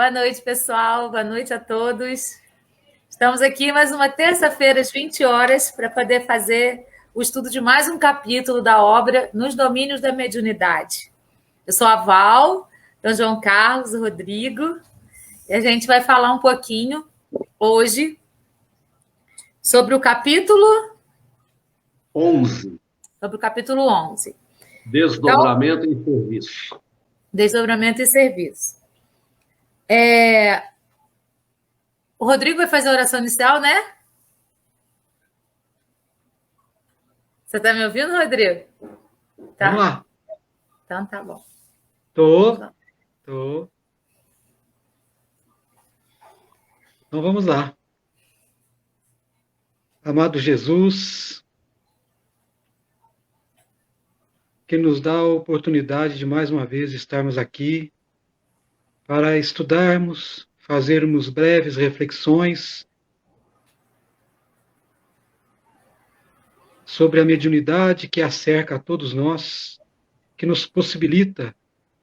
Boa noite, pessoal. Boa noite a todos. Estamos aqui mais uma terça-feira, às 20 horas, para poder fazer o estudo de mais um capítulo da obra Nos Domínios da Mediunidade. Eu sou a Val, então João Carlos, o Rodrigo, e a gente vai falar um pouquinho hoje sobre o capítulo 11. Sobre o capítulo 11. Desdobramento em serviço. Desdobramento e serviço. O Rodrigo vai fazer a oração inicial, né? Você está me ouvindo, Rodrigo? Tá. Vamos lá. Então tá bom. Tô. Então vamos lá. Amado Jesus, que nos dá a oportunidade de mais uma vez estarmos aqui para estudarmos, fazermos breves reflexões sobre a mediunidade que acerca a todos nós, que nos possibilita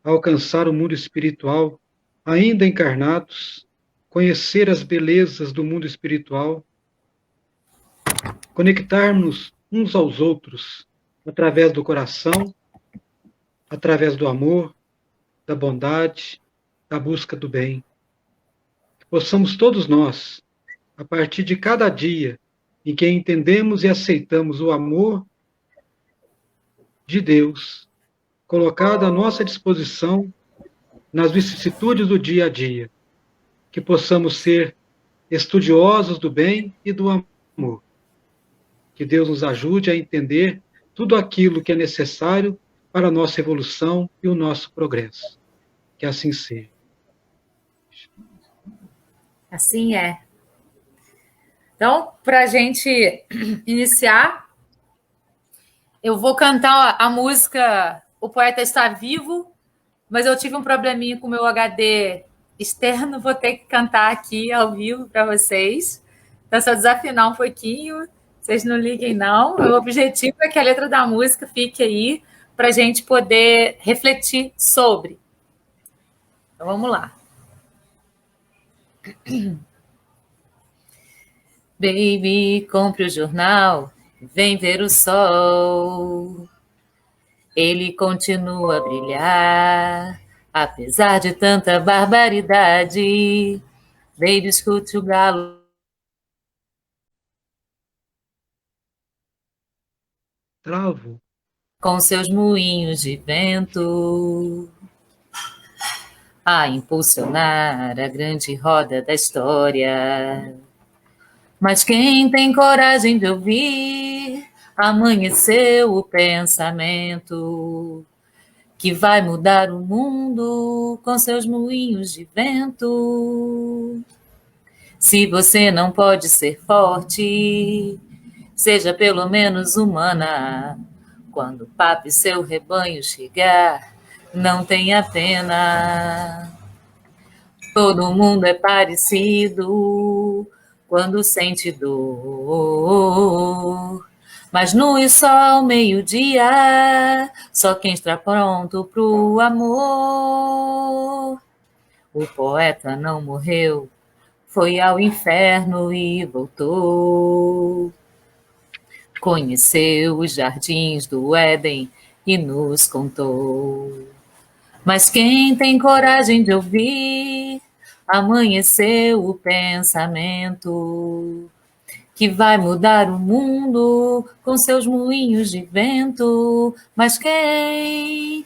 alcançar o mundo espiritual, ainda encarnados, conhecer as belezas do mundo espiritual, conectarmos uns aos outros através do coração, através do amor, da bondade, da busca do bem. Que possamos todos nós, a partir de cada dia em que entendemos e aceitamos o amor de Deus, colocado à nossa disposição nas vicissitudes do dia a dia, que possamos ser estudiosos do bem e do amor. Que Deus nos ajude a entender tudo aquilo que é necessário para a nossa evolução e o nosso progresso. Que assim seja. Assim é. Então, para a gente iniciar, eu vou cantar a música O Poeta Está Vivo, mas eu tive um probleminha com o meu HD externo, vou ter que cantar aqui ao vivo para vocês. Então, se eu desafinar um pouquinho, vocês não liguem, não. O objetivo é que a letra da música fique aí para a gente poder refletir sobre. Então, vamos lá. Baby, compre o jornal, vem ver o sol. Ele continua a brilhar, apesar de tanta barbaridade. Baby, escute o galo. Travo. Com seus moinhos de vento, a impulsionar a grande roda da história. Mas quem tem coragem de ouvir, amanheceu o pensamento que vai mudar o mundo com seus moinhos de vento. Se você não pode ser forte, seja pelo menos humana. Quando o papo e seu rebanho chegar, não tenha pena. Todo mundo é parecido quando sente dor. Mas nu e só ao meio-dia, só quem está pronto pro amor. O poeta não morreu, foi ao inferno e voltou. Conheceu os jardins do Éden e nos contou. Mas quem tem coragem de ouvir, amanheceu o pensamento que vai mudar o mundo com seus moinhos de vento. Mas quem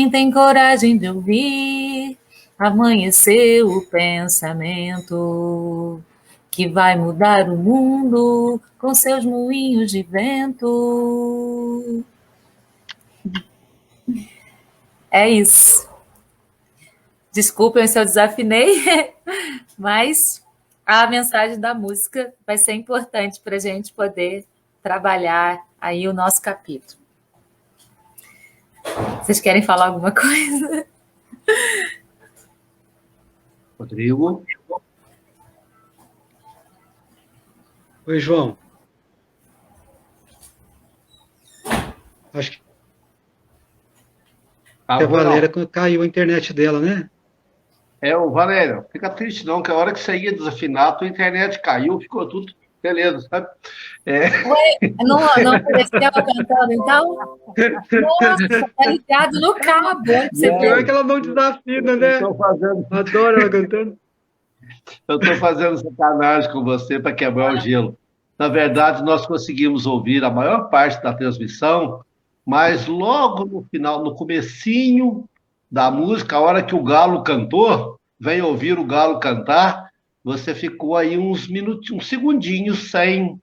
tem coragem de ouvir, amanheceu o pensamento que vai mudar o mundo com seus moinhos de vento. É isso. Desculpem se eu desafinei, mas a mensagem da música vai ser importante para a gente poder trabalhar aí o nosso capítulo. Vocês querem falar alguma coisa? Rodrigo? Oi, João. Acho que a Valéria caiu a internet dela, né? O Valério, fica triste não, que a hora que você ia desafinar, a tua internet caiu, ficou tudo beleza, sabe? Não apareceu cantando, então? Nossa, tá ligado no cabo, olha pra você Pior é ver. que ela não desafina, Eu né? estou fazendo, Adoro ela cantando. eu tô fazendo sacanagem com você para quebrar o gelo. Na verdade, nós conseguimos ouvir a maior parte da transmissão, mas logo no final, no comecinho da música, a hora que o Galo cantou, vem ouvir o Galo cantar, você ficou aí uns minutinhos, uns segundinhos sem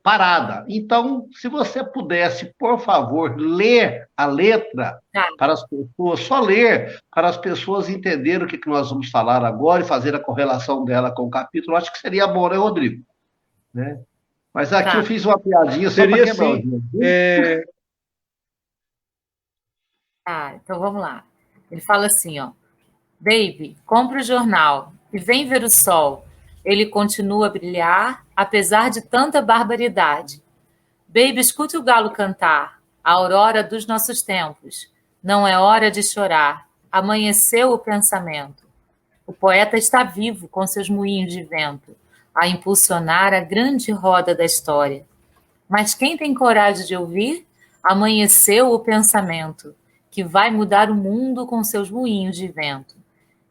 parada. Então, se você pudesse, por favor, ler a letra Tá, para as pessoas, só ler, para as pessoas entenderem o que nós vamos falar agora e fazer a correlação dela com o capítulo, acho que seria bom, né, Rodrigo? Né? Mas aqui eu tá. fiz uma piadinha só para Seria quebrar o assim. gelo. Tá, então vamos lá. Ele fala assim, ó. Baby, compra o jornal e vem ver o sol. Ele continua a brilhar, apesar de tanta barbaridade. Baby, escute o galo cantar, a aurora dos nossos tempos. Não é hora de chorar. Amanheceu o pensamento. O poeta está vivo com seus moinhos de vento, a impulsionar a grande roda da história. Mas quem tem coragem de ouvir? Amanheceu o pensamento, que vai mudar o mundo com seus moinhos de vento.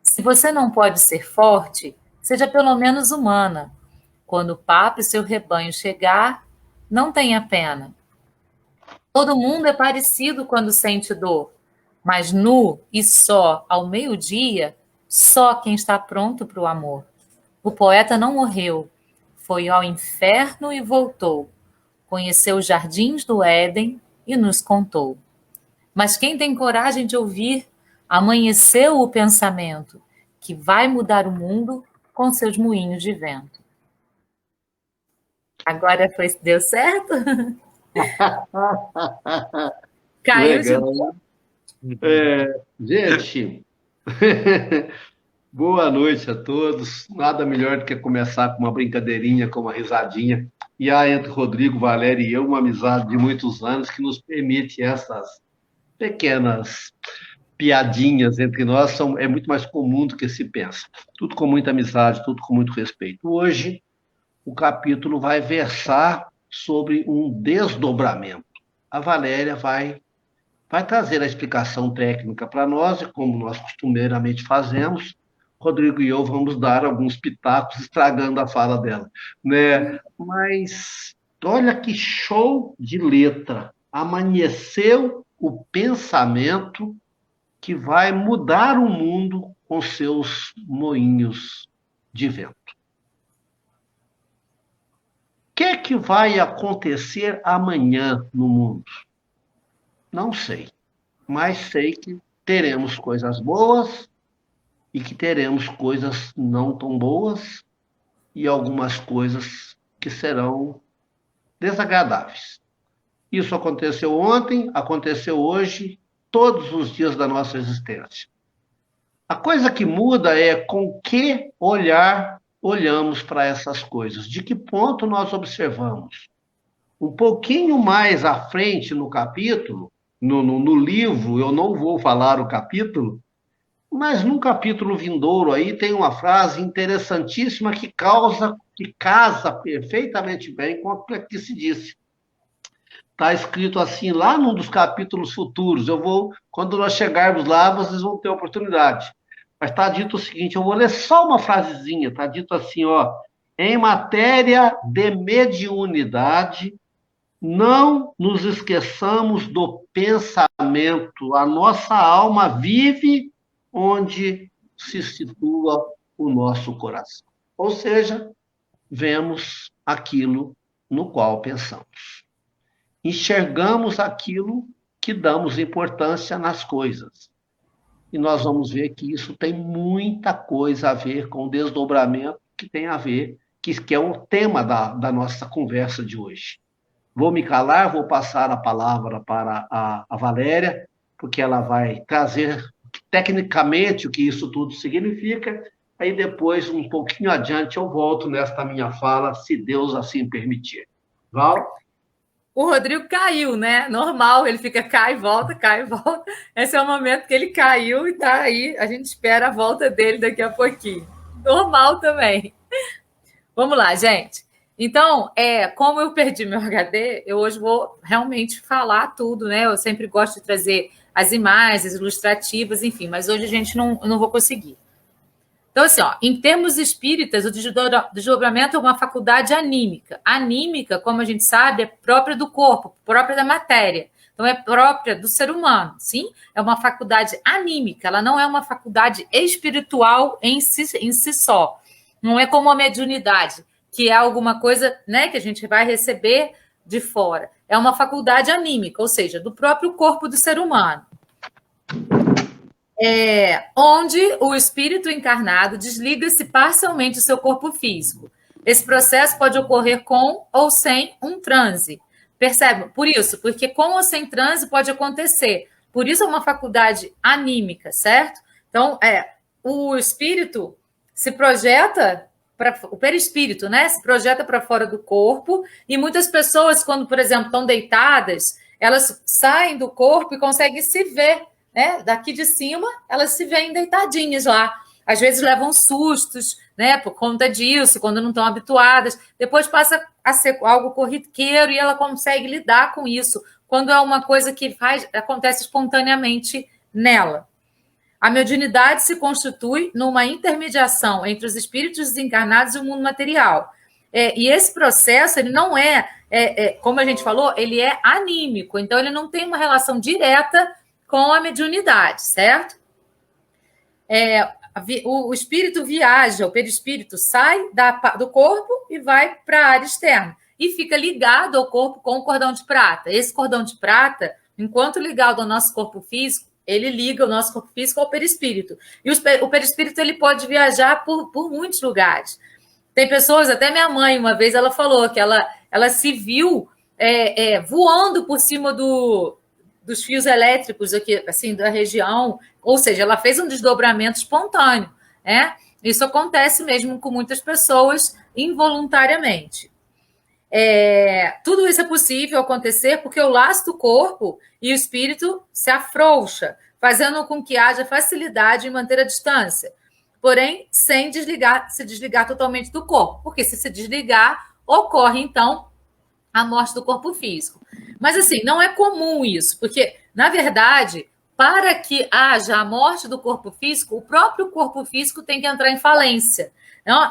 Se você não pode ser forte, seja pelo menos humana. Quando o papo e seu rebanho chegar, não tenha pena. Todo mundo é parecido quando sente dor, mas nu e só ao meio-dia, só quem está pronto para o amor. O poeta não morreu, foi ao inferno e voltou. Conheceu os jardins do Éden e nos contou. Mas quem tem coragem de ouvir, amanheceu o pensamento, que vai mudar o mundo com seus moinhos de vento. Agora foi, deu certo? Caiu de Legal. novo. Gente, boa noite a todos. Nada melhor do que começar com uma brincadeirinha, com uma risadinha. E há entre Rodrigo, Valério e eu uma amizade de muitos anos que nos permite essas pequenas piadinhas entre nós. É muito mais comum do que se pensa. Tudo com muita amizade, tudo com muito respeito. Hoje, o capítulo vai versar sobre um desdobramento. A Valéria vai trazer a explicação técnica para nós, e como nós costumeiramente fazemos, Rodrigo e eu vamos dar alguns pitacos estragando a fala dela, né? Mas olha que show de letra. Amanheceu o pensamento que vai mudar o mundo com seus moinhos de vento. O que vai acontecer amanhã no mundo? Não sei, mas sei que teremos coisas boas e que teremos coisas não tão boas e algumas coisas que serão desagradáveis. Isso aconteceu ontem, aconteceu hoje, todos os dias da nossa existência. A coisa que muda é com que olhar olhamos para essas coisas, de que ponto nós observamos. Um pouquinho mais à frente no capítulo, no livro, eu não vou falar o capítulo, mas num capítulo vindouro aí tem uma frase interessantíssima que casa perfeitamente bem com o que se disse. Está escrito assim lá num dos capítulos futuros. Quando nós chegarmos lá, vocês vão ter oportunidade. Mas está dito o seguinte, eu vou ler só uma frasezinha. Está dito assim, ó, em matéria de mediunidade, não nos esqueçamos do pensamento. A nossa alma vive onde se situa o nosso coração. Ou seja, vemos aquilo no qual pensamos. Enxergamos aquilo que damos importância nas coisas. E nós vamos ver que isso tem muita coisa a ver com o desdobramento que tem a ver, que é o tema da nossa conversa de hoje. Vou me calar, vou passar a palavra para a Valéria, porque ela vai trazer tecnicamente o que isso tudo significa. Aí depois, um pouquinho adiante, eu volto nesta minha fala, se Deus assim permitir. Val? O Rodrigo caiu, né? Normal, ele fica cai e volta, cai e volta. Esse é o momento que ele caiu e tá aí. A gente espera a volta dele daqui a pouquinho. Normal também. Vamos lá, gente. Então, como eu perdi meu HD, eu hoje vou realmente falar tudo, né? Eu sempre gosto de trazer as imagens ilustrativas, enfim, mas hoje a gente não vou conseguir. Então, assim, ó, em termos espíritas, o desdobramento é uma faculdade anímica. Anímica, como a gente sabe, é própria do corpo, própria da matéria. Então, é própria do ser humano, sim? É uma faculdade anímica, ela não é uma faculdade espiritual em si só. Não é como a mediunidade, que é alguma coisa, né, que a gente vai receber de fora. É uma faculdade anímica, ou seja, do próprio corpo do ser humano. Onde o espírito encarnado desliga-se parcialmente do seu corpo físico. Esse processo pode ocorrer com ou sem um transe. Percebe? Por isso, porque com ou sem transe pode acontecer. Por isso é uma faculdade anímica, certo? Então, o espírito se projeta o perispírito, né? Se projeta para fora do corpo, e muitas pessoas, quando, por exemplo, estão deitadas, elas saem do corpo e conseguem se ver, né? Daqui de cima, elas se veem deitadinhas lá. Às vezes levam sustos, né? Por conta disso, quando não estão habituadas. Depois passa a ser algo corriqueiro e ela consegue lidar com isso, quando é uma coisa que acontece espontaneamente nela. A mediunidade se constitui numa intermediação entre os espíritos desencarnados e o mundo material. E esse processo, ele não como a gente falou, ele é anímico, então ele não tem uma relação direta com a mediunidade, certo? O espírito viaja, o perispírito sai do corpo e vai para a área externa e fica ligado ao corpo com o cordão de prata. Esse cordão de prata, enquanto ligado ao nosso corpo físico, ele liga o nosso corpo físico ao perispírito. E o perispírito ele pode viajar por muitos lugares. Tem pessoas, até minha mãe, uma vez, ela falou que ela se viu voando por cima dos fios elétricos aqui, assim, da região, ou seja, ela fez um desdobramento espontâneo, né? Isso acontece mesmo com muitas pessoas involuntariamente. Tudo isso é possível acontecer porque o laço do corpo e o espírito se afrouxa, fazendo com que haja facilidade em manter a distância, porém sem se desligar totalmente do corpo, porque se desligar, ocorre então a morte do corpo físico. Mas assim, não é comum isso, porque, na verdade, para que haja a morte do corpo físico, o próprio corpo físico tem que entrar em falência.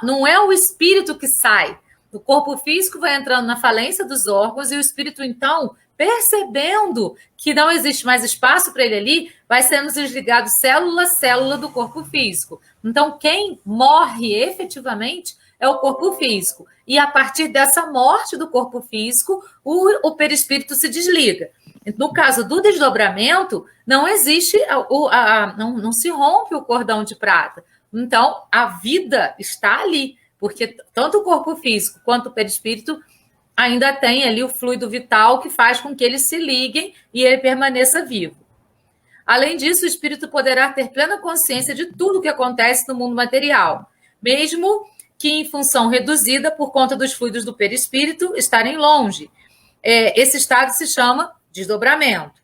Não é o espírito que sai. O corpo físico vai entrando na falência dos órgãos e o espírito, então, percebendo que não existe mais espaço para ele ali, vai sendo desligado célula a célula do corpo físico. Então, quem morre efetivamente é o corpo físico. E a partir dessa morte do corpo físico, o perispírito se desliga. No caso do desdobramento, não existe, não se rompe o cordão de prata. Então, a vida está ali, porque tanto o corpo físico quanto o perispírito ainda tem ali o fluido vital que faz com que eles se liguem e ele permaneça vivo. Além disso, o espírito poderá ter plena consciência de tudo o que acontece no mundo material, mesmo que em função reduzida por conta dos fluidos do perispírito estarem longe. Esse estado se chama desdobramento.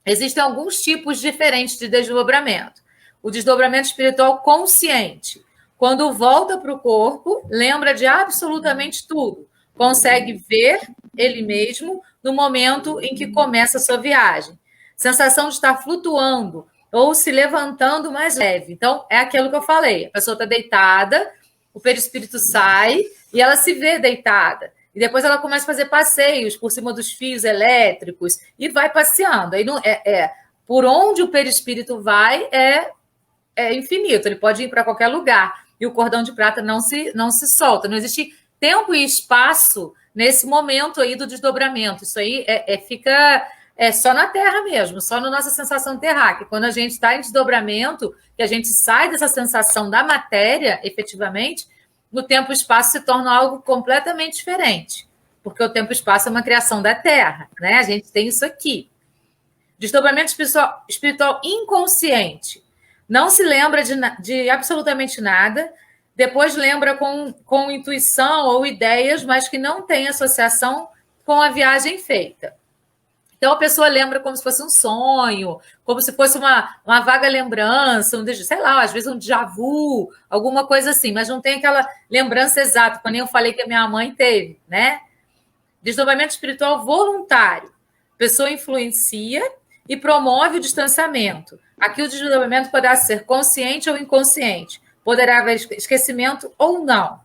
Existem alguns tipos diferentes de desdobramento. O desdobramento espiritual consciente. Quando volta para o corpo, lembra de absolutamente tudo. Consegue ver ele mesmo no momento em que começa a sua viagem. Sensação de estar flutuando ou se levantando mais leve. Então, é aquilo que eu falei. A pessoa está deitada, o perispírito sai e ela se vê deitada. E depois ela começa a fazer passeios por cima dos fios elétricos e vai passeando. Aí por onde o perispírito vai é infinito, ele pode ir para qualquer lugar. E o cordão de prata não se solta. Não existe tempo e espaço nesse momento aí do desdobramento. Isso aí fica só na Terra mesmo, só na nossa sensação terráquea. Quando a gente está em desdobramento, que a gente sai dessa sensação da matéria, efetivamente, o tempo e o espaço se tornam algo completamente diferente, porque o tempo e o espaço é uma criação da Terra, né? A gente tem isso aqui. Desdobramento espiritual inconsciente. Não se lembra de absolutamente nada, depois lembra com intuição ou ideias, mas que não tem associação com a viagem feita. Então, a pessoa lembra como se fosse um sonho, como se fosse uma vaga lembrança, sei lá, às vezes um déjà vu, alguma coisa assim, mas não tem aquela lembrança exata, como eu falei que a minha mãe teve, né? Desdobramento espiritual voluntário. A pessoa influencia e promove o distanciamento. Aqui o desdobramento poderá ser consciente ou inconsciente, poderá haver esquecimento ou não.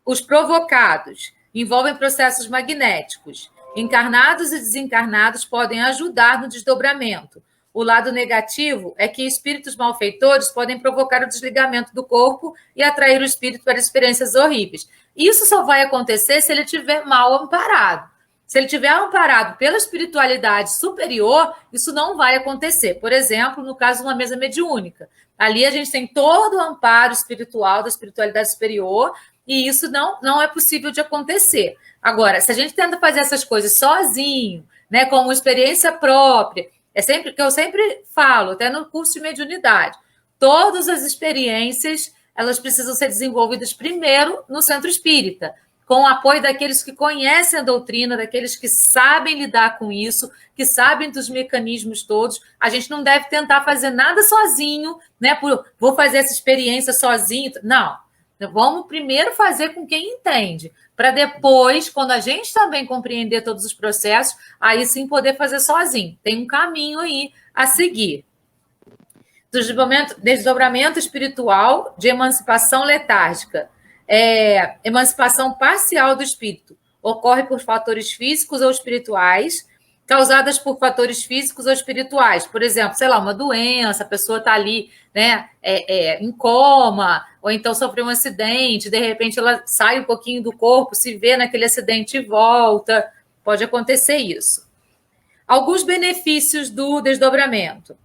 Os provocados envolvem processos magnéticos. Encarnados e desencarnados podem ajudar no desdobramento. O lado negativo é que espíritos malfeitores podem provocar o desligamento do corpo e atrair o espírito para experiências horríveis. Isso só vai acontecer se ele estiver mal amparado. Se ele estiver amparado pela espiritualidade superior, isso não vai acontecer. Por exemplo, no caso de uma mesa mediúnica. Ali a gente tem todo o amparo espiritual da espiritualidade superior e isso não é possível de acontecer. Agora, se a gente tenta fazer essas coisas sozinho, né, como experiência própria, é sempre que eu sempre falo, até no curso de mediunidade, todas as experiências, elas precisam ser desenvolvidas primeiro no centro espírita, com o apoio daqueles que conhecem a doutrina, daqueles que sabem lidar com isso, que sabem dos mecanismos todos. A gente não deve tentar fazer nada sozinho, né? Vou fazer essa experiência sozinho. Não. Vamos primeiro fazer com quem entende, para depois, quando a gente também compreender todos os processos, aí sim poder fazer sozinho. Tem um caminho aí a seguir. Desdobramento espiritual de emancipação letárgica. Emancipação parcial do espírito. Ocorre por fatores físicos ou espirituais, causadas por fatores físicos ou espirituais. Por exemplo, sei lá, uma doença, a pessoa está ali, né, em coma, ou então sofreu um acidente, de repente ela sai um pouquinho do corpo, se vê naquele acidente e volta. Pode acontecer isso. Alguns benefícios do desdobramento.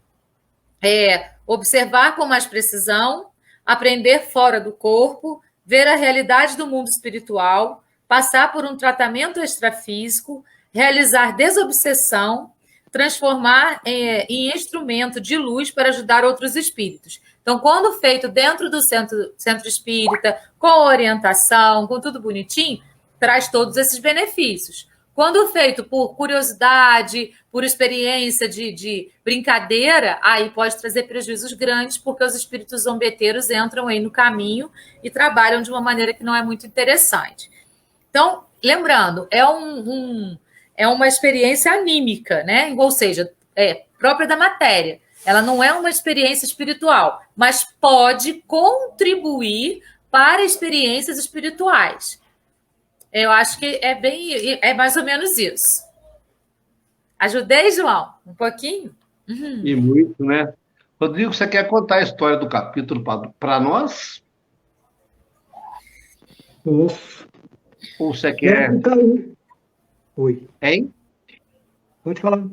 Observar com mais precisão, aprender fora do corpo, ver a realidade do mundo espiritual, passar por um tratamento extrafísico, realizar desobsessão, transformar em instrumento de luz para ajudar outros espíritos. Então, quando feito dentro do centro espírita, com orientação, com tudo bonitinho, traz todos esses benefícios. Quando feito por curiosidade, por experiência de brincadeira, aí pode trazer prejuízos grandes, porque os espíritos zombeteiros entram aí no caminho e trabalham de uma maneira que não é muito interessante. Então, lembrando, é uma experiência anímica, né? Ou seja, própria da matéria. Ela não é uma experiência espiritual, mas pode contribuir para experiências espirituais. Eu acho que é mais ou menos isso. Ajudei, João? Um pouquinho? Uhum. E muito, né? Rodrigo, você quer contar a história do capítulo para nós? Ou você quer... Oi. Hein? Pode falar.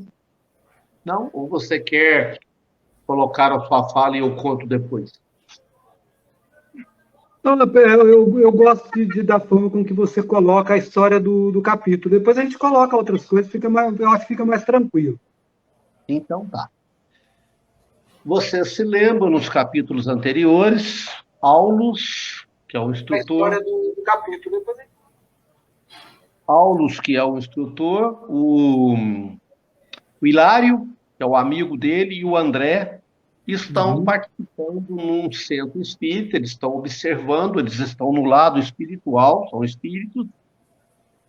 Não? Ou você quer colocar a sua fala e eu conto depois? Não, eu gosto da forma com que você coloca a história do capítulo. Depois a gente coloca outras coisas, eu acho que fica mais tranquilo. Então tá. Você se lembra nos capítulos anteriores, Aulus, que é o instrutor... A história do capítulo. Depois... Aulus, que é o instrutor, o Hilário, que é o amigo dele, e o André, estão participando num centro espírita, eles estão observando, eles estão no lado espiritual, são espíritos,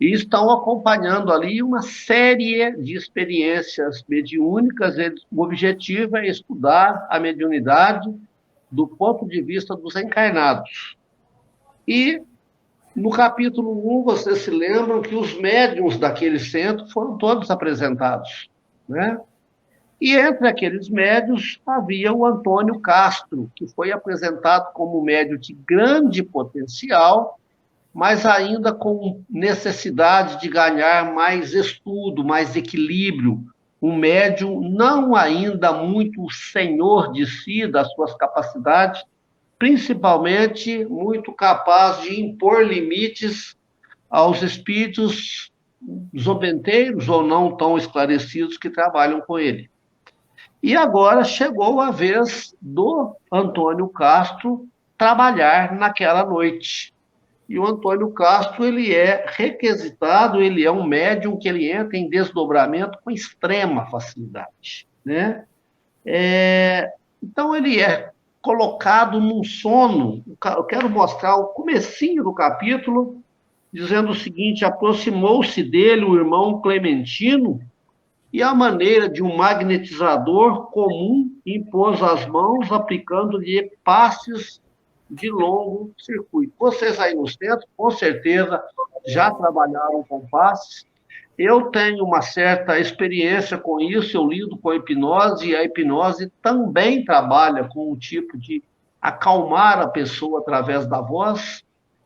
e estão acompanhando ali uma série de experiências mediúnicas. O objetivo é estudar a mediunidade do ponto de vista dos encarnados. E no capítulo 1, vocês se lembram que os médiuns daquele centro foram todos apresentados, né? E entre aqueles médiuns havia o Antônio Castro, que foi apresentado como médium de grande potencial, mas ainda com necessidade de ganhar mais estudo, mais equilíbrio. Um médium não ainda muito senhor de si, das suas capacidades, principalmente muito capaz de impor limites aos espíritos zombeteiros ou não tão esclarecidos que trabalham com ele. E agora chegou a vez do Antônio Castro trabalhar naquela noite. E o Antônio Castro, ele é requisitado, ele é um médium que ele entra em desdobramento com extrema facilidade, né? Então, ele é colocado num sono. Eu quero mostrar o comecinho do capítulo, dizendo o seguinte: aproximou-se dele o irmão Clementino e, à maneira de um magnetizador comum, impôs as mãos, aplicando-lhe passes de longo circuito. Vocês aí no centro, com certeza, já trabalharam com passes. Eu tenho uma certa experiência com isso, eu lido com a hipnose, e a hipnose também trabalha com o tipo de acalmar a pessoa através da voz.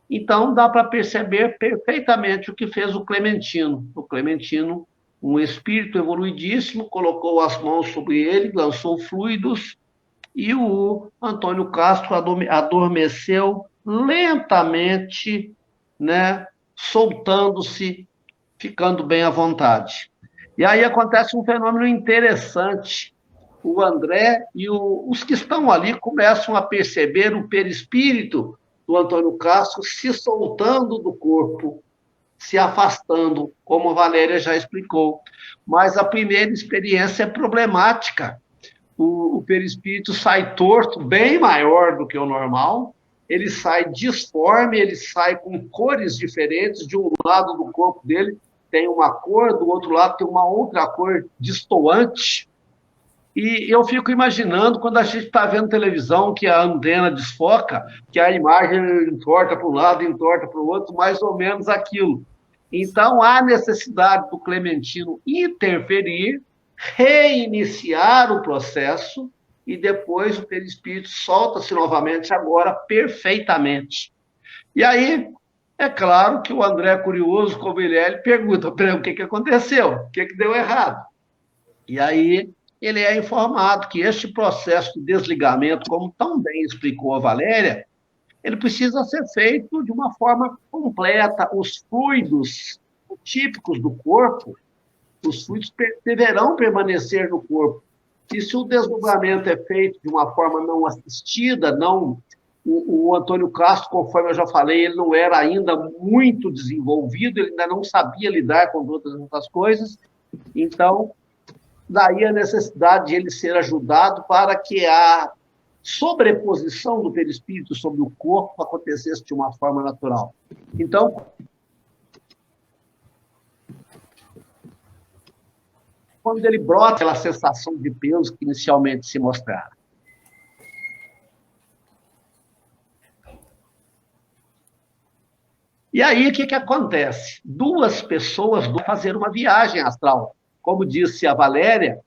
Então, dá para perceber perfeitamente o que fez o Clementino. O Clementino, um espírito evoluidíssimo, colocou as mãos sobre ele, lançou fluidos, e o Antônio Castro adormeceu lentamente, né, soltando-se, ficando bem à vontade. E aí acontece um fenômeno interessante. O André e os que estão ali começam a perceber o perispírito do Antônio Castro se soltando do corpo, se afastando, como a Valéria já explicou. Mas a primeira experiência é problemática. O perispírito sai torto, bem maior do que o normal, ele sai disforme, ele sai com cores diferentes. De um lado do corpo dele tem uma cor, do outro lado tem uma outra cor destoante. E eu fico imaginando, quando a gente está vendo televisão, que a antena desfoca, que a imagem entorta para um lado, entorta para o outro, mais ou menos aquilo. Então, há necessidade do Clementino interferir, reiniciar o processo, e depois o perispírito solta-se novamente, agora perfeitamente. E aí, é claro que o André, curioso como ele é, ele pergunta para ele o que aconteceu, o que deu errado. E aí ele é informado que este processo de desligamento, como tão bem explicou a Valéria, ele precisa ser feito de uma forma completa. Os fluidos típicos do corpo, os fluidos deverão permanecer no corpo. E se o desdobramento é feito de uma forma não assistida, o Antônio Castro, conforme eu já falei, ele não era ainda muito desenvolvido, ele ainda não sabia lidar com todas essas coisas, então, daí a necessidade de ele ser ajudado para que a sobreposição do perispírito sobre o corpo acontecesse de uma forma natural. Então, quando ele brota aquela sensação de peso que inicialmente se mostrara. E aí, o que acontece? Duas pessoas vão fazer uma viagem astral. Como disse a Valéria,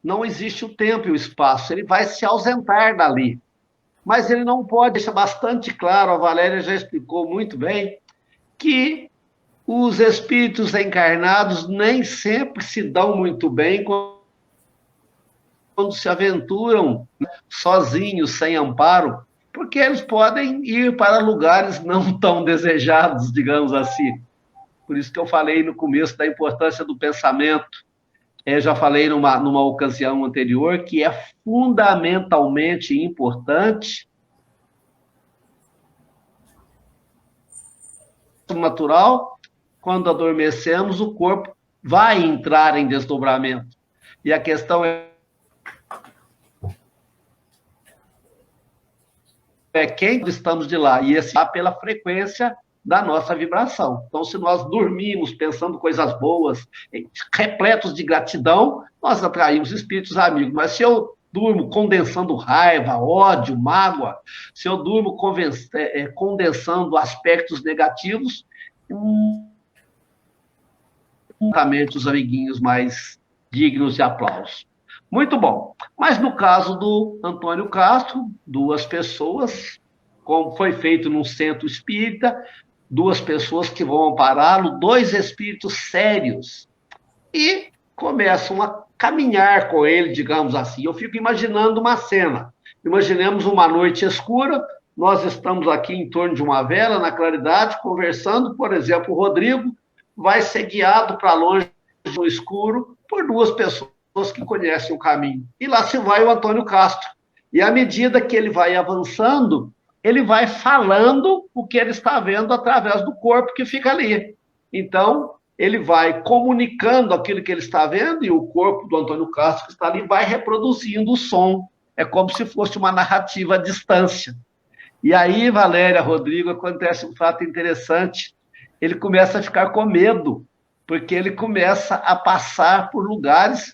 não existe o tempo e o espaço, ele vai se ausentar dali. Mas ele não pode, deixa bastante claro, a Valéria já explicou muito bem, que os espíritos encarnados nem sempre se dão muito bem quando se aventuram sozinhos, sem amparo, porque eles podem ir para lugares não tão desejados, digamos assim. Por isso que eu falei no começo da importância do pensamento. Eu já falei numa ocasião anterior que é fundamentalmente importante natural. Quando adormecemos, o corpo vai entrar em desdobramento. E a questão é quem estamos de lá, e esse pela frequência da nossa vibração. Então, se nós dormimos pensando coisas boas, repletos de gratidão, nós atraímos espíritos amigos. Mas se eu durmo condensando raiva, ódio, mágoa, se eu durmo condensando aspectos negativos, os amiguinhos mais dignos de aplauso. Muito bom. Mas no caso do Antônio Castro, duas pessoas, como foi feito num centro espírita, duas pessoas que vão ampará-lo, dois espíritos sérios, e começam a caminhar com ele, digamos assim. Eu fico imaginando uma cena. Imaginemos uma noite escura, nós estamos aqui em torno de uma vela, na claridade, conversando, por exemplo, o Rodrigo vai ser guiado para longe no escuro por duas pessoas que conhecem o caminho. E lá se vai o Antônio Castro. E à medida que ele vai avançando, ele vai falando o que ele está vendo através do corpo que fica ali. Então, ele vai comunicando aquilo que ele está vendo e o corpo do Antônio Castro que está ali vai reproduzindo o som. É como se fosse uma narrativa à distância. E aí, Valéria, Rodrigo, acontece um fato interessante. Ele começa a ficar com medo, porque ele começa a passar por lugares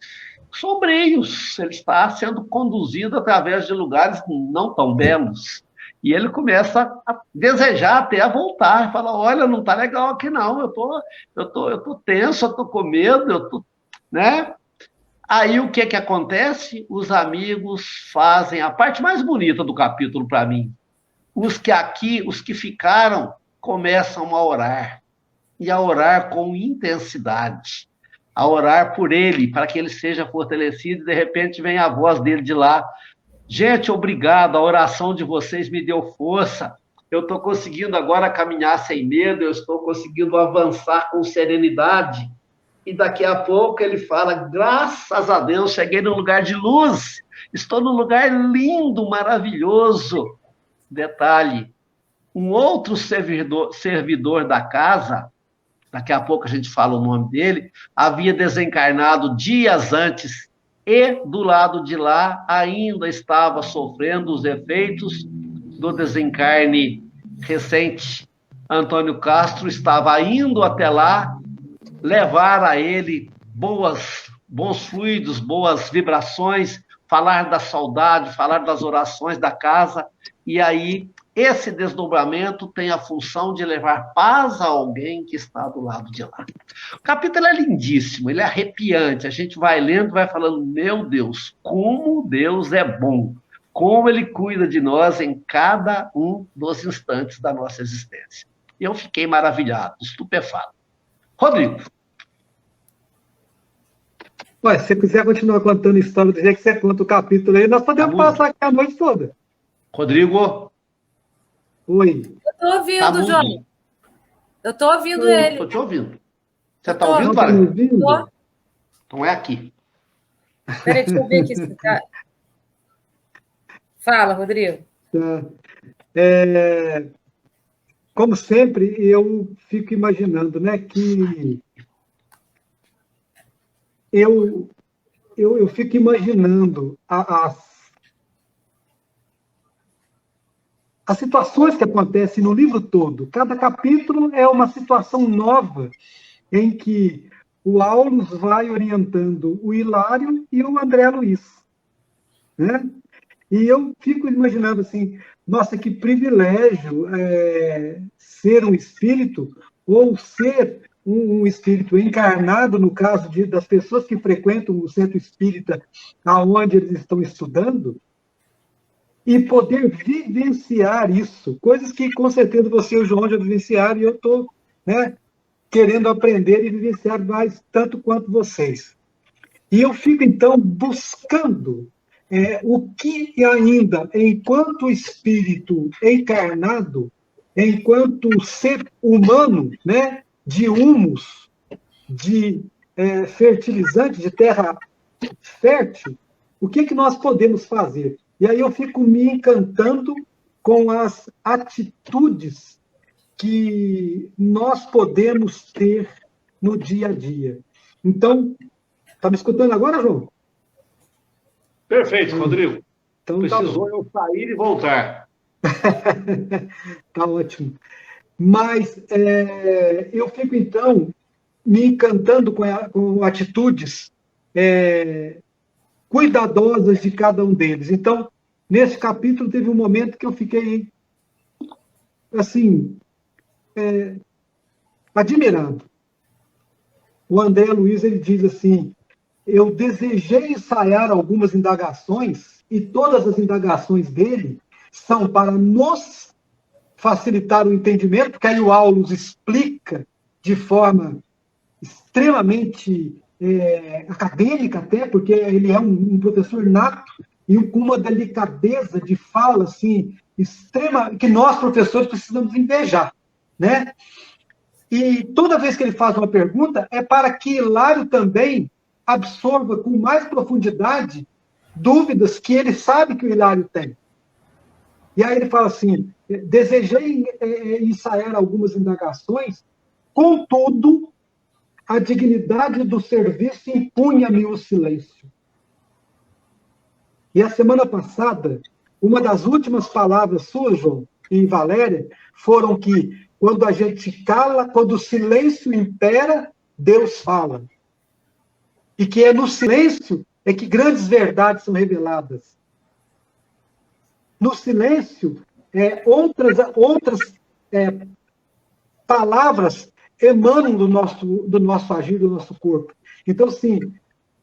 sombrios. Ele está sendo conduzido através de lugares não tão belos. E ele começa a desejar até a voltar. Fala, olha, não está legal aqui não, eu tô tenso, eu estou com medo, né? Aí o que acontece? Os amigos fazem a parte mais bonita do capítulo para mim. Os que ficaram, começam a orar. E a orar com intensidade. A orar por ele, para que ele seja fortalecido. E de repente vem a voz dele de lá. Gente, obrigado, a oração de vocês me deu força. Eu estou conseguindo agora caminhar sem medo, eu estou conseguindo avançar com serenidade. E daqui a pouco ele fala, graças a Deus, cheguei num lugar de luz. Estou num lugar lindo, maravilhoso. Detalhe, um outro servidor da casa, daqui a pouco a gente fala o nome dele, havia desencarnado dias antes e do lado de lá ainda estava sofrendo os efeitos do desencarne recente. Antônio Castro estava indo até lá levar a ele bons fluidos, boas vibrações, falar da saudade, falar das orações da casa. E aí, esse desdobramento tem a função de levar paz a alguém que está do lado de lá. O capítulo é lindíssimo, ele é arrepiante. A gente vai lendo, vai falando, meu Deus, como Deus é bom, como Ele cuida de nós em cada um dos instantes da nossa existência. E eu fiquei maravilhado, estupefato. Rodrigo. Ué, se você quiser continuar contando história do jeito que você conta o capítulo aí, nós podemos passar aqui a noite toda. Rodrigo. Oi. Eu estou ouvindo, João. Eu estou ouvindo ele. Estou te ouvindo. Você está ouvindo, Valéria? Então é aqui. Peraí, deixa eu ver aqui. Fala, Rodrigo. Tá. Como sempre, eu fico imaginando, né, que eu fico imaginando as situações que acontecem no livro todo. Cada capítulo é uma situação nova em que o Aulus vai orientando o Hilário e o André Luiz, né? E eu fico imaginando assim, nossa, que privilégio ser um espírito ou ser um espírito encarnado, no caso das pessoas que frequentam o centro espírita, aonde eles estão estudando, e poder vivenciar isso, coisas que com certeza você e o João já vivenciaram, e eu estou, né, querendo aprender e vivenciar mais tanto quanto vocês. E eu fico, então, buscando o que ainda, enquanto espírito encarnado, enquanto ser humano, né, de humus, de fertilizante, de terra fértil, o que nós podemos fazer? E aí eu fico me encantando com as atitudes que nós podemos ter no dia a dia. Então, está me escutando agora, João? Perfeito, Rodrigo. Então, precisou eu sair e voltar. Tá ótimo. Mas eu fico, então, me encantando com atitudes cuidadosas de cada um deles. Então, nesse capítulo, teve um momento que eu fiquei, assim, admirado. O André Luiz, ele diz assim, eu desejei ensaiar algumas indagações, e todas as indagações dele são para nos facilitar o entendimento, porque aí o Aulus explica de forma extremamente acadêmica até, porque ele é um professor nato, e com uma delicadeza de fala assim, extrema, que nós, professores, precisamos invejar, né? E toda vez que ele faz uma pergunta, é para que Hilário também absorva com mais profundidade dúvidas que ele sabe que o Hilário tem. E aí ele fala assim, desejei ensaiar algumas indagações, contudo, a dignidade do serviço impunha-me o silêncio. E a semana passada, uma das últimas palavras suas, João, e Valéria, foram que quando a gente cala, quando o silêncio impera, Deus fala. E que é no silêncio é que grandes verdades são reveladas. No silêncio, outras palavras emanam do nosso agir, do nosso corpo. Então, sim,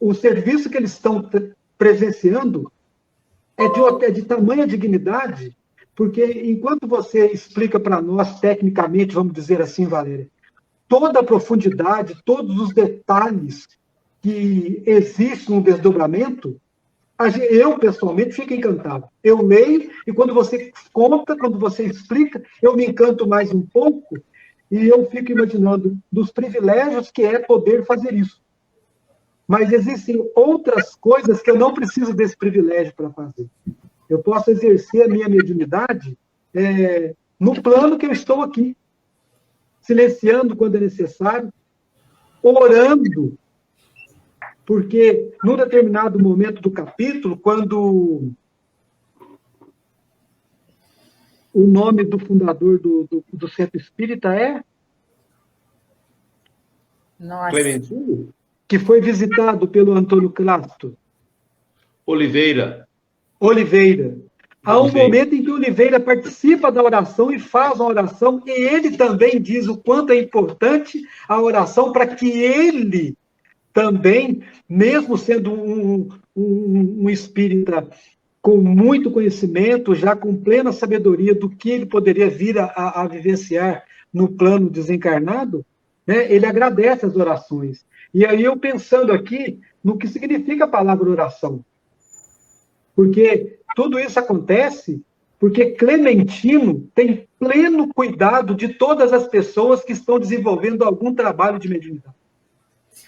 o serviço que eles estão presenciando é de tamanha dignidade, porque enquanto você explica para nós, tecnicamente, vamos dizer assim, Valéria, toda a profundidade, todos os detalhes que existem no desdobramento, eu, pessoalmente, fico encantado. Eu leio, e quando você conta, quando você explica, eu me encanto mais um pouco, e eu fico imaginando dos privilégios que é poder fazer isso. Mas existem outras coisas que eu não preciso desse privilégio para fazer. Eu posso exercer a minha mediunidade no plano que eu estou aqui, silenciando quando é necessário, orando, porque num determinado momento do capítulo, quando o nome do fundador do Centro Espírita é Clementino? Que foi visitado pelo Antônio Crasto. Oliveira. Há um momento em que Oliveira participa da oração e faz a oração, e ele também diz o quanto é importante a oração para que ele também, mesmo sendo um espírita com muito conhecimento, já com plena sabedoria do que ele poderia vir a vivenciar no plano desencarnado, né, ele agradece as orações. E aí eu pensando aqui no que significa a palavra oração. Porque tudo isso acontece porque Clementino tem pleno cuidado de todas as pessoas que estão desenvolvendo algum trabalho de mediunidade.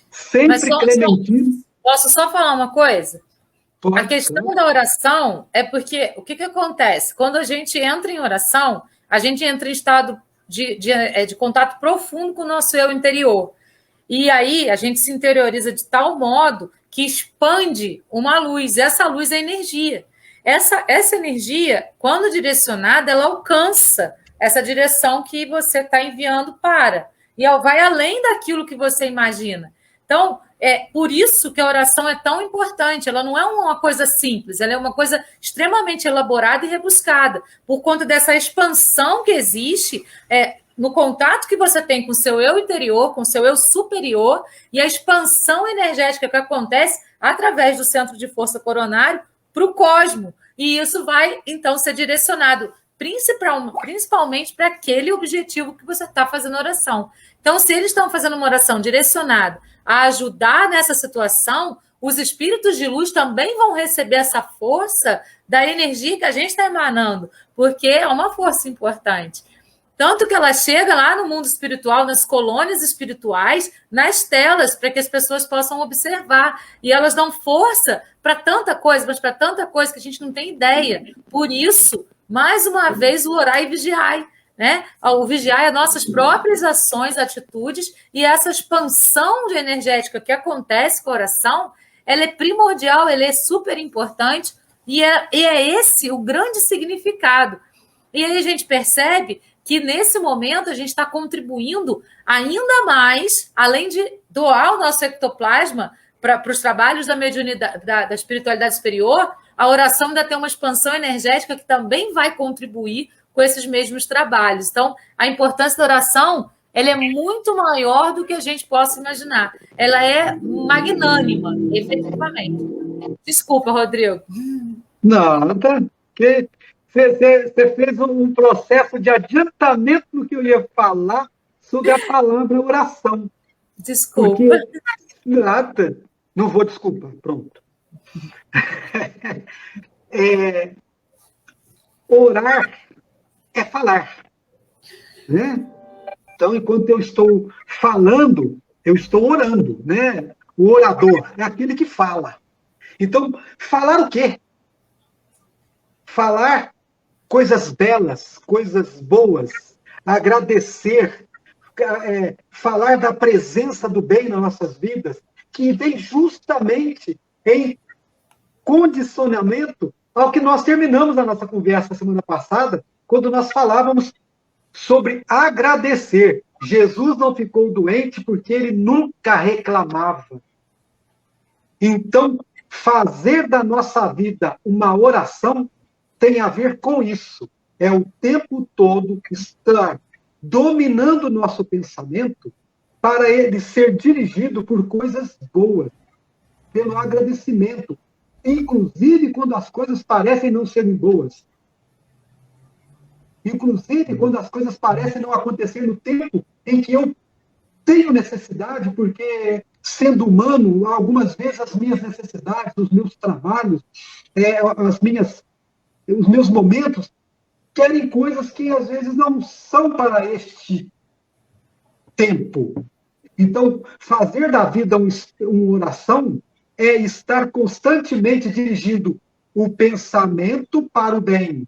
Sempre Clementino... Posso só falar uma coisa? Pode, a questão da oração é porque o que acontece? Quando a gente entra em oração, a gente entra em estado de contato profundo com o nosso eu interior. E aí a gente se interioriza de tal modo que expande uma luz. Essa luz é energia. Essa energia, quando direcionada, ela alcança essa direção que você está enviando para. E vai além daquilo que você imagina. Então, é por isso que a oração é tão importante. Ela não é uma coisa simples, ela é uma coisa extremamente elaborada e rebuscada, por conta dessa expansão que existe no contato que você tem com o seu eu interior, com o seu eu superior, e a expansão energética que acontece através do centro de força coronário para o cosmos. E isso vai, então, ser direcionado principalmente para aquele objetivo que você está fazendo oração. Então, se eles estão fazendo uma oração direcionada a ajudar nessa situação, os espíritos de luz também vão receber essa força da energia que a gente está emanando, porque é uma força importante. Tanto que ela chega lá no mundo espiritual, nas colônias espirituais, nas telas, para que as pessoas possam observar. E elas dão força para tanta coisa, mas para tanta coisa que a gente não tem ideia. Por isso, mais uma vez, o orar e vigiar. Né? O vigiar é nossas próprias ações, atitudes, e essa expansão de energética que acontece com a oração, ela é primordial, ela é super importante, e é esse o grande significado. E aí a gente percebe que nesse momento a gente está contribuindo ainda mais, além de doar o nosso ectoplasma para os trabalhos da mediunidade, da espiritualidade superior, a oração ainda tem uma expansão energética que também vai contribuir com esses mesmos trabalhos. Então, a importância da oração, ela é muito maior do que a gente possa imaginar. Ela é magnânima, efetivamente. Desculpa, Rodrigo. Não, tá. Você fez um processo de adiantamento do que eu ia falar sobre a palavra oração. Desculpa. Porque, nada. Não vou desculpar, pronto. Orar é falar. Né? Então, enquanto eu estou falando, eu estou orando. Né? O orador é aquele que fala. Então, falar o quê? Falar coisas belas, coisas boas, agradecer, falar da presença do bem nas nossas vidas, que vem justamente em condicionamento ao que nós terminamos a nossa conversa semana passada, quando nós falávamos sobre agradecer. Jesus não ficou doente porque ele nunca reclamava. Então, fazer da nossa vida uma oração tem a ver com isso. É o tempo todo estar dominando o nosso pensamento para ele ser dirigido por coisas boas, pelo agradecimento, inclusive quando as coisas parecem não serem boas. Inclusive quando as coisas parecem não acontecer no tempo em que eu tenho necessidade, porque, sendo humano, algumas vezes as minhas necessidades, os meus trabalhos, os meus momentos, querem coisas que às vezes não são para este tempo. Então, fazer da vida uma oração é estar constantemente dirigindo o pensamento para o bem,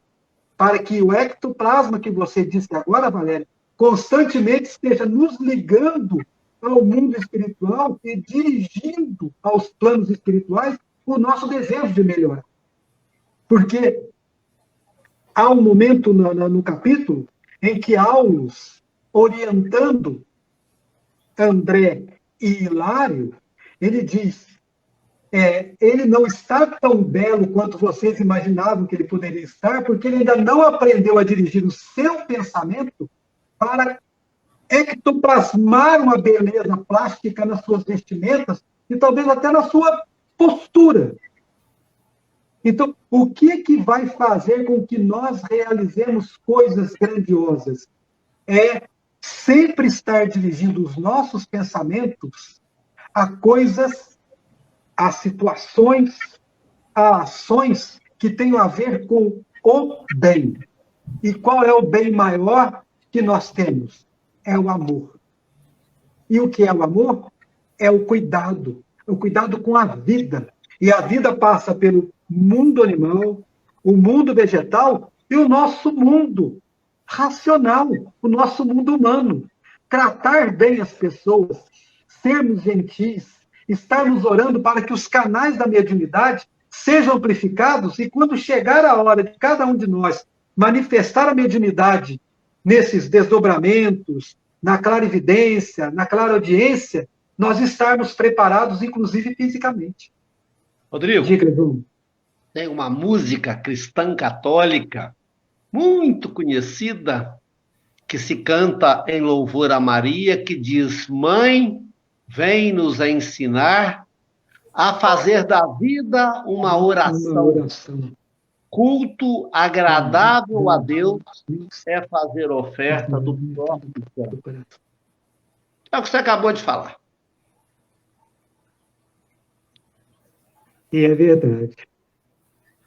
para que o ectoplasma que você disse agora, Valéria, constantemente esteja nos ligando ao mundo espiritual e dirigindo aos planos espirituais o nosso desejo de melhorar. Porque há um momento no capítulo em que Aulus, orientando André e Hilário, ele diz: ele não está tão belo quanto vocês imaginavam que ele poderia estar, porque ele ainda não aprendeu a dirigir o seu pensamento para ectoplasmar uma beleza plástica nas suas vestimentas e talvez até na sua postura. Então, o que vai fazer com que nós realizemos coisas grandiosas? É sempre estar dirigindo os nossos pensamentos a coisas, a situações, a ações que tenham a ver com o bem. E qual é o bem maior que nós temos? É o amor. E o que é o amor? É o cuidado com a vida. E a vida passa pelo mundo animal, o mundo vegetal e o nosso mundo racional, o nosso mundo humano. Tratar bem as pessoas, sermos gentis, estarmos orando para que os canais da mediunidade sejam amplificados e quando chegar a hora de cada um de nós manifestar a mediunidade nesses desdobramentos, na clarividência, na clareaudiência, nós estarmos preparados, inclusive fisicamente. Rodrigo, Diga, Bruno. tem uma música cristã católica muito conhecida que se canta em louvor a Maria, que diz: Mãe, vem nos ensinar a fazer da vida uma oração. Culto agradável a Deus é fazer oferta do próprio coração. É o que você acabou de falar. E é verdade.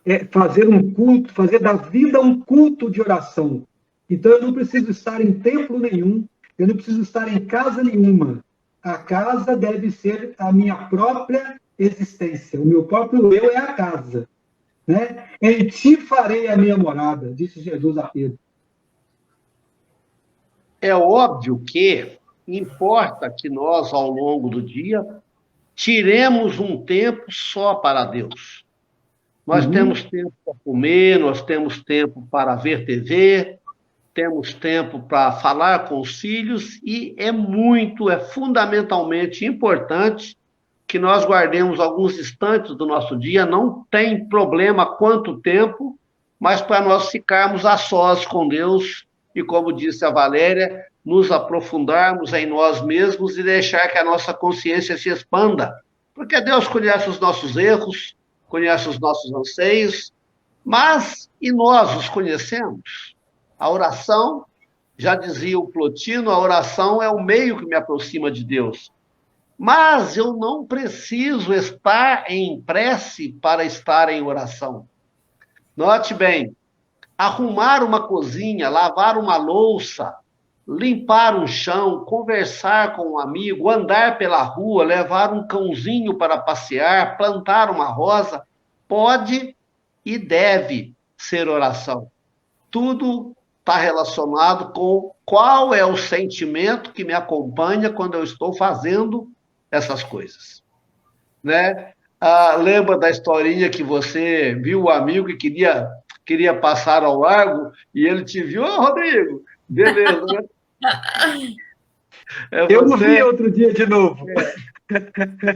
É fazer um culto, fazer da vida um culto de oração. Então, eu não preciso estar em templo nenhum, eu não preciso estar em casa nenhuma. A casa deve ser a minha própria existência. O meu próprio eu é a casa. Né? Em ti farei a minha morada, disse Jesus a Pedro. É óbvio que importa que nós, ao longo do dia, tiremos um tempo só para Deus. Nós temos tempo para comer, nós temos tempo para ver TV, temos tempo para falar com os filhos e é fundamentalmente importante que nós guardemos alguns instantes do nosso dia, não tem problema quanto tempo, mas para nós ficarmos a sós com Deus e, como disse a Valéria, nos aprofundarmos em nós mesmos e deixar que a nossa consciência se expanda. Porque Deus conhece os nossos erros, conhece os nossos anseios, mas e nós os conhecemos? A oração, já dizia o Plotino, a oração é o meio que me aproxima de Deus. Mas eu não preciso estar em prece para estar em oração. Note bem, arrumar uma cozinha, lavar uma louça, limpar um chão, conversar com um amigo, andar pela rua, levar um cãozinho para passear, plantar uma rosa, pode e deve ser oração. tudo está relacionado com qual é o sentimento que me acompanha quando eu estou fazendo essas coisas, né? Lembra da historinha que você viu o amigo e queria passar ao largo e ele te viu, ô Rodrigo, beleza, né? Eu não vi outro dia de novo.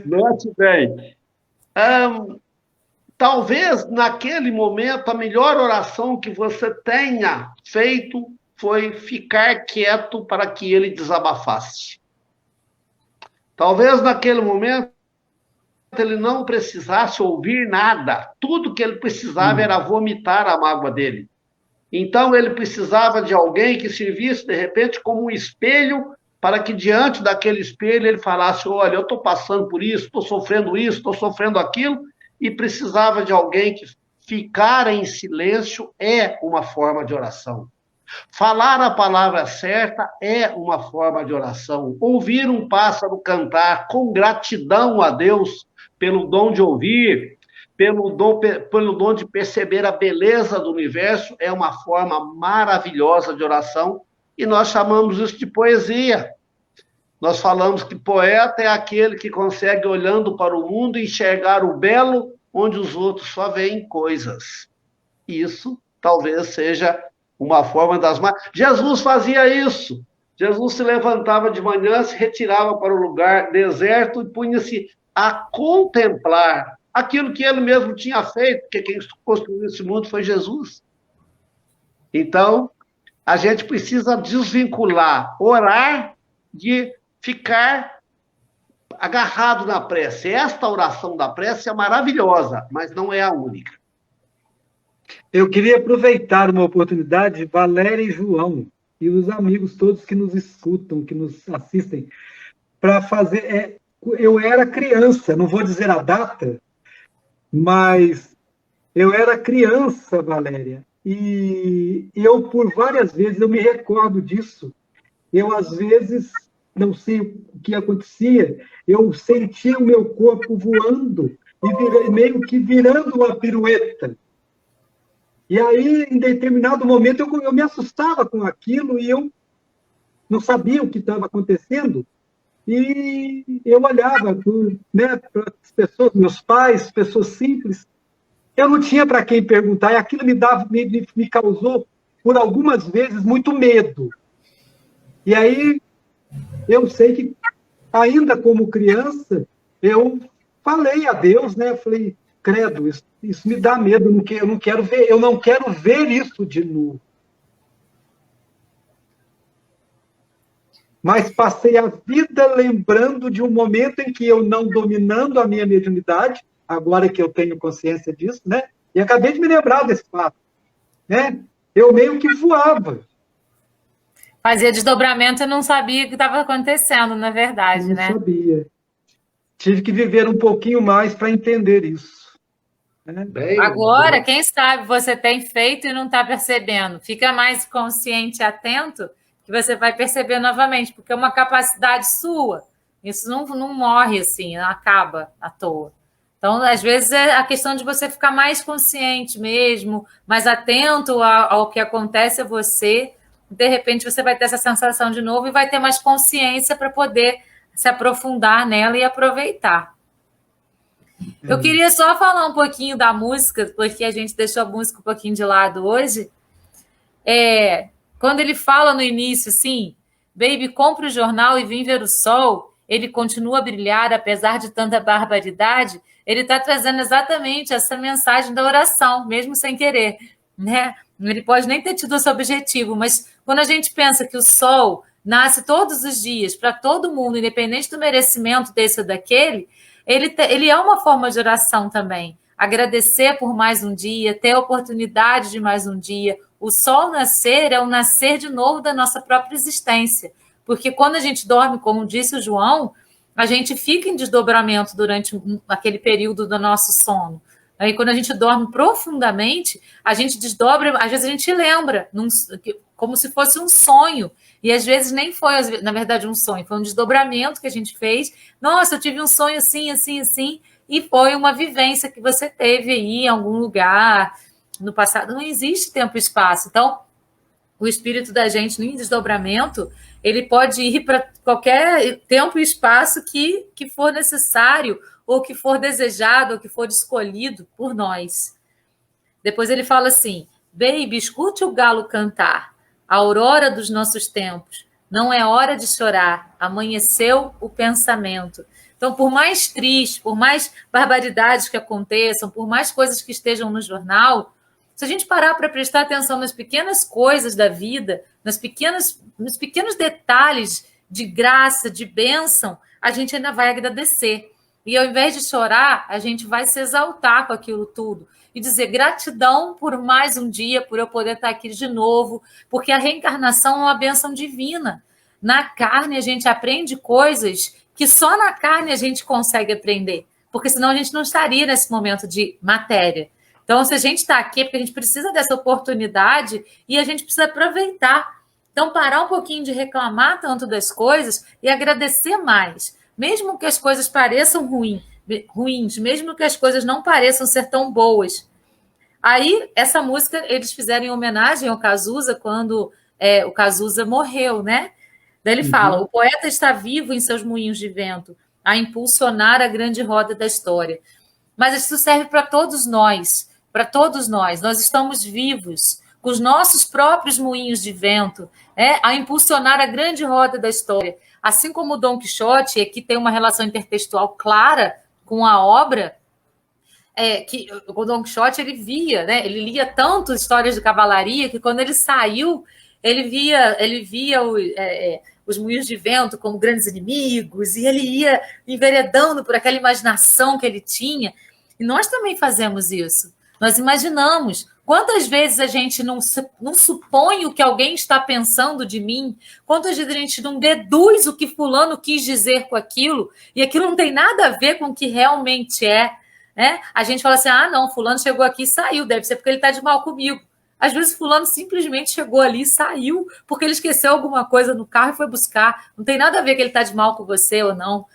Note bem. Talvez naquele momento a melhor oração que você tenha feito foi ficar quieto para que ele desabafasse. Talvez naquele momento ele não precisasse ouvir nada. Tudo que ele precisava era vomitar a mágoa dele. Então ele precisava de alguém que servisse, de repente, como um espelho, para que diante daquele espelho ele falasse, olha, eu estou passando por isso, estou sofrendo aquilo, e precisava de alguém que ficar em silêncio é uma forma de oração. Falar a palavra certa é uma forma de oração. Ouvir um pássaro cantar com gratidão a Deus pelo dom de ouvir, pelo dom de perceber a beleza do universo, é uma forma maravilhosa de oração, e nós chamamos isso de poesia. Nós falamos que poeta é aquele que consegue, olhando para o mundo, enxergar o belo onde os outros só veem coisas. Isso talvez seja uma forma das mais... Jesus fazia isso. Jesus se levantava de manhã, se retirava para o lugar deserto e punha-se a contemplar aquilo que ele mesmo tinha feito, porque quem construiu esse mundo foi Jesus. Então, a gente precisa desvincular, orar de ficar agarrado na prece. Esta oração da prece é maravilhosa, mas não é a única. Eu queria aproveitar uma oportunidade, Valéria e João, e os amigos todos que nos escutam, que nos assistem, para fazer... eu era criança, não vou dizer a data, mas eu era criança, Valéria, e eu, por várias vezes, eu me recordo disso. Eu, às vezes, não sei o que acontecia, eu sentia o meu corpo voando e meio que virando uma pirueta. E aí, em determinado momento, eu me assustava com aquilo e eu não sabia o que estava acontecendo. E eu olhava, né, para as pessoas, meus pais, pessoas simples. Eu não tinha para quem perguntar, e aquilo me causou, por algumas vezes, muito medo. E aí, eu sei que, ainda como criança, eu falei a Deus, né? Falei, credo, isso me dá medo, eu não quero ver isso de novo. Mas passei a vida lembrando de um momento em que eu, não dominando a minha mediunidade, agora que eu tenho consciência disso, né? E acabei de me lembrar desse fato, né? Eu meio que voava. Fazia desdobramento e não sabia o que estava acontecendo, na verdade, não né? Não sabia. Tive que viver um pouquinho mais para entender isso. Né? Agora, quem sabe você tem feito e não está percebendo. Fica mais consciente e atento que você vai perceber novamente, porque é uma capacidade sua. Isso não morre assim, não acaba à toa. Então, às vezes, é a questão de você ficar mais consciente mesmo, mais atento ao que acontece a você. De repente, você vai ter essa sensação de novo e vai ter mais consciência para poder se aprofundar nela e aproveitar. Eu queria só falar um pouquinho da música, porque a gente deixou a música um pouquinho de lado hoje. Quando ele fala no início, assim, baby, compra o jornal e vem ver o sol, ele continua a brilhar apesar de tanta barbaridade, ele está trazendo exatamente essa mensagem da oração, mesmo sem querer, né? Ele pode nem ter tido esse objetivo, mas quando a gente pensa que o sol nasce todos os dias para todo mundo, independente do merecimento desse ou daquele, ele é uma forma de oração também. Agradecer por mais um dia, ter a oportunidade de mais um dia. O sol nascer é o nascer de novo da nossa própria existência. Porque quando a gente dorme, como disse o João, a gente fica em desdobramento durante aquele período do nosso sono. Aí, quando a gente dorme profundamente, a gente desdobra, às vezes a gente lembra, como se fosse um sonho. E às vezes nem foi, na verdade, um sonho, foi um desdobramento que a gente fez. Nossa, eu tive um sonho assim, assim, assim, e foi uma vivência que você teve aí em algum lugar, no passado, não existe tempo e espaço. Então, o espírito da gente, em desdobramento, ele pode ir para qualquer tempo e espaço que for necessário, ou que for desejado, ou que for escolhido por nós. Depois ele fala assim: baby, escute o galo cantar, a aurora dos nossos tempos. Não é hora de chorar, amanheceu o pensamento. Então, por mais triste, por mais barbaridades que aconteçam, por mais coisas que estejam no jornal, se a gente parar para prestar atenção nas pequenas coisas da vida, nos pequenos detalhes de graça, de bênção, a gente ainda vai agradecer. E ao invés de chorar, a gente vai se exaltar com aquilo tudo e dizer gratidão por mais um dia, por eu poder estar aqui de novo, porque a reencarnação é uma bênção divina. Na carne, a gente aprende coisas que só na carne a gente consegue aprender, porque senão a gente não estaria nesse momento de matéria. Então, se a gente está aqui, é porque a gente precisa dessa oportunidade e a gente precisa aproveitar. Então, parar um pouquinho de reclamar tanto das coisas e agradecer mais. Mesmo que as coisas pareçam ruins, mesmo que as coisas não pareçam ser tão boas. Aí, essa música, eles fizeram em homenagem ao Cazuza, quando o Cazuza morreu, né? Daí ele fala: o poeta está vivo em seus moinhos de vento, a impulsionar a grande roda da história. Mas isso serve para todos nós, para todos nós. Nós estamos vivos, com os nossos próprios moinhos de vento, a impulsionar a grande roda da história. Assim como o Dom Quixote, que tem uma relação intertextual clara com a obra, que o Dom Quixote ele via, né? Ele lia tanto histórias de cavalaria que quando ele saiu, ele via os moinhos de vento como grandes inimigos, e ele ia enveredando por aquela imaginação que ele tinha. E nós também fazemos isso. Nós imaginamos. Quantas vezes a gente não supõe o que alguém está pensando de mim? Quantas vezes a gente não deduz o que fulano quis dizer com aquilo? E aquilo não tem nada a ver com o que realmente é. A gente fala assim: não, fulano chegou aqui e saiu, deve ser porque ele está de mal comigo. Às vezes fulano simplesmente chegou ali e saiu porque ele esqueceu alguma coisa no carro e foi buscar. Não tem nada a ver que ele está de mal com você ou não.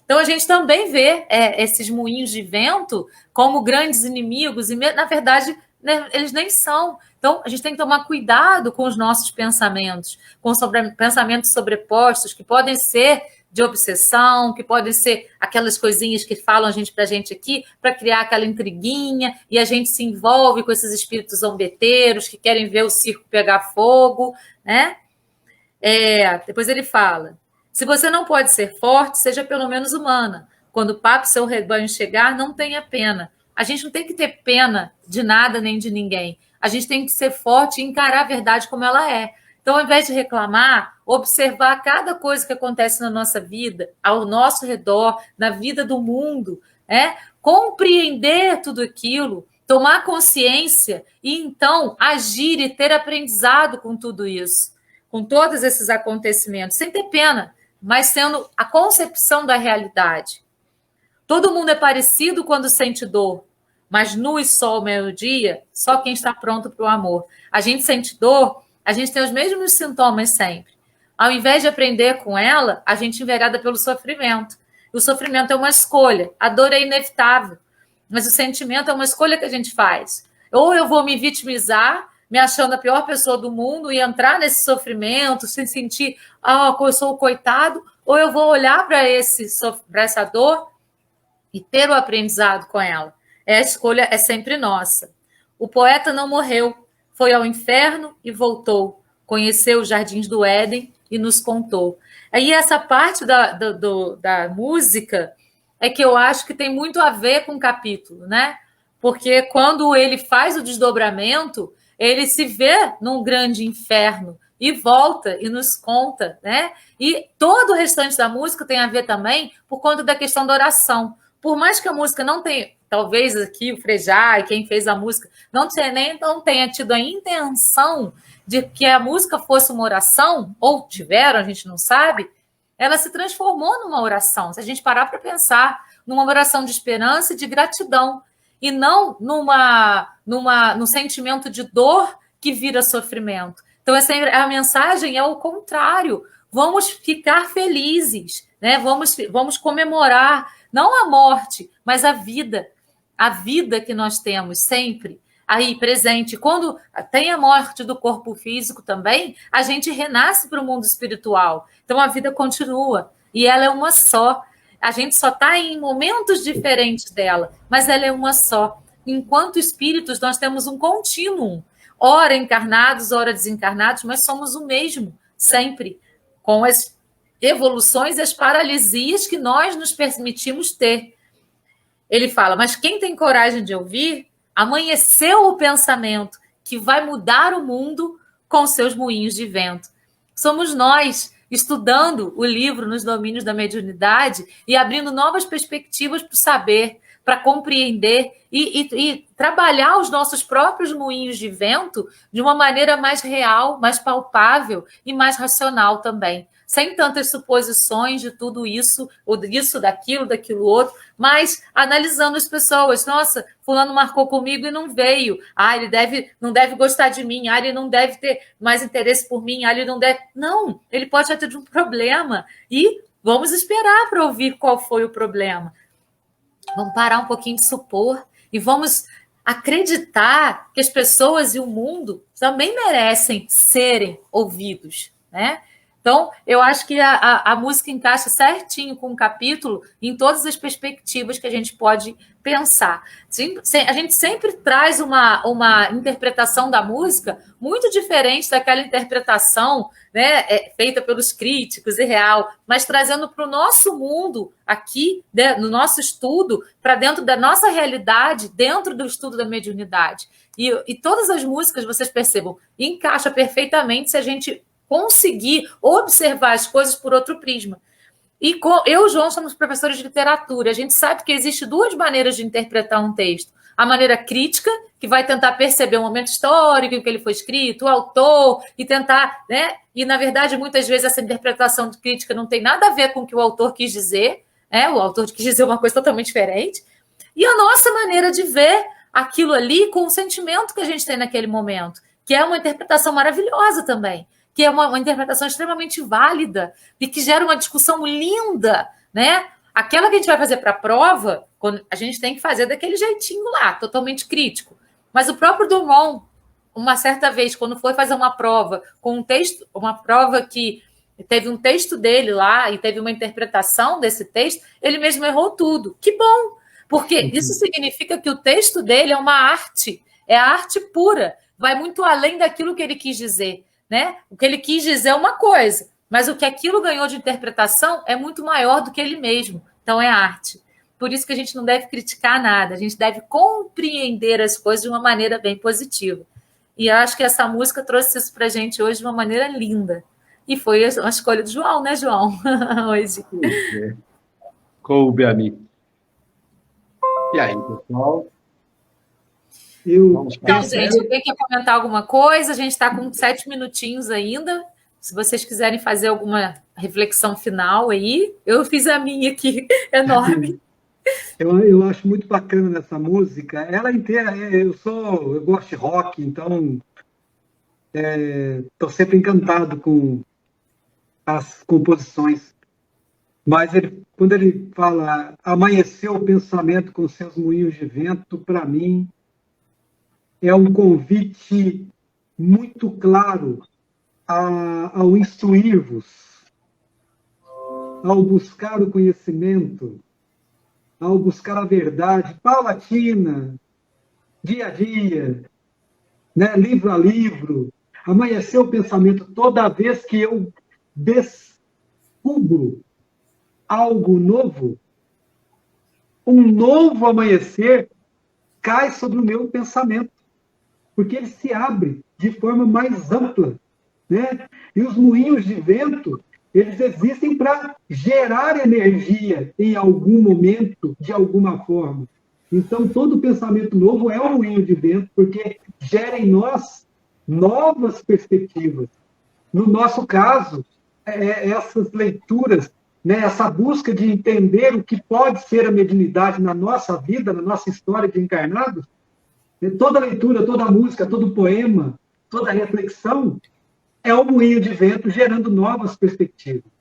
Então, a gente também vê esses moinhos de vento como grandes inimigos, e, na verdade, né, eles nem são. Então, a gente tem que tomar cuidado com os nossos pensamentos, com pensamentos sobrepostos, que podem ser de obsessão, que podem ser aquelas coisinhas que falam para a gente aqui, para criar aquela intriguinha, e a gente se envolve com esses espíritos zombeteiros que querem ver o circo pegar fogo, né? Depois ele fala: se você não pode ser forte, seja pelo menos humana. Quando o papo e seu rebanho chegar, não tenha pena. A gente não tem que ter pena de nada nem de ninguém. A gente tem que ser forte e encarar a verdade como ela é. Então, ao invés de reclamar, observar cada coisa que acontece na nossa vida, ao nosso redor, na vida do mundo, compreender tudo aquilo, tomar consciência e, então, agir e ter aprendizado com tudo isso, com todos esses acontecimentos, sem ter pena, mas sendo a concepção da realidade. Todo mundo é parecido quando sente dor, mas nu e só ao meio-dia, só quem está pronto para o amor. A gente sente dor, a gente tem os mesmos sintomas sempre. Ao invés de aprender com ela, a gente envereda pelo sofrimento. O sofrimento é uma escolha, a dor é inevitável, mas o sentimento é uma escolha que a gente faz. Ou eu vou me vitimizar, me achando a pior pessoa do mundo e entrar nesse sofrimento, sem sentir, eu sou o coitado, ou eu vou olhar para essa dor e ter o aprendizado com ela. A escolha é sempre nossa. O poeta não morreu, foi ao inferno e voltou, conheceu os jardins do Éden e nos contou. Aí essa parte da música é que eu acho que tem muito a ver com o capítulo, né? Porque quando ele faz o desdobramento, ele se vê num grande inferno e volta e nos conta, né? E todo o restante da música tem a ver também por conta da questão da oração. Por mais que a música não tenha, talvez aqui o Frejá e quem fez a música não tenha tido a intenção de que a música fosse uma oração, ou tiveram, a gente não sabe, ela se transformou numa oração. Se a gente parar para pensar, numa oração de esperança e de gratidão, e não num sentimento de dor que vira sofrimento. Então, a mensagem é o contrário. Vamos ficar felizes, né? Vamos comemorar, não a morte, mas a vida que nós temos sempre. aí presente. Quando tem a morte do corpo físico também, a gente renasce para o mundo espiritual. Então a vida continua e ela é uma só. A gente só está em momentos diferentes dela, mas ela é uma só. Enquanto espíritos, nós temos um contínuo, ora encarnados, ora desencarnados, mas somos o mesmo, sempre, com as evoluções e as paralisias que nós nos permitimos ter. Ele fala, mas quem tem coragem de ouvir, amanheceu o pensamento que vai mudar o mundo com seus moinhos de vento. Somos nós, estudando o livro nos domínios da mediunidade e abrindo novas perspectivas para o saber, para compreender e trabalhar os nossos próprios moinhos de vento de uma maneira mais real, mais palpável e mais racional também. Sem tantas suposições de tudo isso, ou disso, daquilo outro, mas analisando as pessoas. Nossa, fulano marcou comigo e não veio. Ele não deve gostar de mim. Ele não deve ter mais interesse por mim. Ele não deve... Não, ele pode ter tido um problema. E vamos esperar para ouvir qual foi o problema. Vamos parar um pouquinho de supor e vamos acreditar que as pessoas e o mundo também merecem serem ouvidos, né? Então, eu acho que a música encaixa certinho com o capítulo em todas as perspectivas que a gente pode pensar. A gente sempre traz uma interpretação da música muito diferente daquela interpretação, né, feita pelos críticos e real, mas trazendo para o nosso mundo aqui, né, no nosso estudo, para dentro da nossa realidade, dentro do estudo da mediunidade. E todas as músicas, vocês percebam, encaixa perfeitamente se a gente conseguir observar as coisas por outro prisma. E eu e o João somos professores de literatura. A gente sabe que existem duas maneiras de interpretar um texto. A maneira crítica, que vai tentar perceber o momento histórico em que ele foi escrito, o autor, e tentar, né? E, na verdade, muitas vezes essa interpretação crítica não tem nada a ver com o que o autor quis dizer, né? O autor quis dizer uma coisa totalmente diferente. E a nossa maneira de ver aquilo ali com o sentimento que a gente tem naquele momento, que é uma interpretação maravilhosa também, que é uma interpretação extremamente válida e que gera uma discussão linda, né? Aquela que a gente vai fazer para a prova, a gente tem que fazer daquele jeitinho lá, totalmente crítico. Mas o próprio Drummond, uma certa vez, quando foi fazer uma prova com um texto, uma prova que teve um texto dele lá e teve uma interpretação desse texto, ele mesmo errou tudo. Que bom! Porque isso significa que o texto dele é uma arte, é a arte pura, vai muito além daquilo que ele quis dizer. Né? O que ele quis dizer é uma coisa, mas o que aquilo ganhou de interpretação é muito maior do que ele mesmo. Então, é arte. Por isso que a gente não deve criticar nada, a gente deve compreender as coisas de uma maneira bem positiva. E eu acho que essa música trouxe isso para a gente hoje de uma maneira linda. E foi a escolha do João, né, João? Hoje. Coube a mim. E aí, pessoal? Então, gente, alguém quer comentar alguma coisa? A gente está com 7 minutinhos ainda. Se vocês quiserem fazer alguma reflexão final aí, eu fiz a minha aqui, enorme. Eu acho muito bacana nessa música. Ela inteira, eu gosto de rock, então estou sempre encantado com as composições. Mas quando ele fala, amanheceu o pensamento com seus moinhos de vento, para mim, é um convite muito claro ao instruir-vos, ao buscar o conhecimento, ao buscar a verdade paulatina, dia a dia, né? Livro a livro. Amanhecer o pensamento toda vez que eu descubro algo novo, um novo amanhecer cai sobre o meu pensamento, porque ele se abre de forma mais ampla, né? E os moinhos de vento, eles existem para gerar energia em algum momento, de alguma forma. Então, todo pensamento novo é um moinho de vento, porque gera em nós novas perspectivas. No nosso caso, essas leituras, né, essa busca de entender o que pode ser a mediunidade na nossa vida, na nossa história de encarnados, toda leitura, toda música, todo poema, toda reflexão é um moinho de vento gerando novas perspectivas,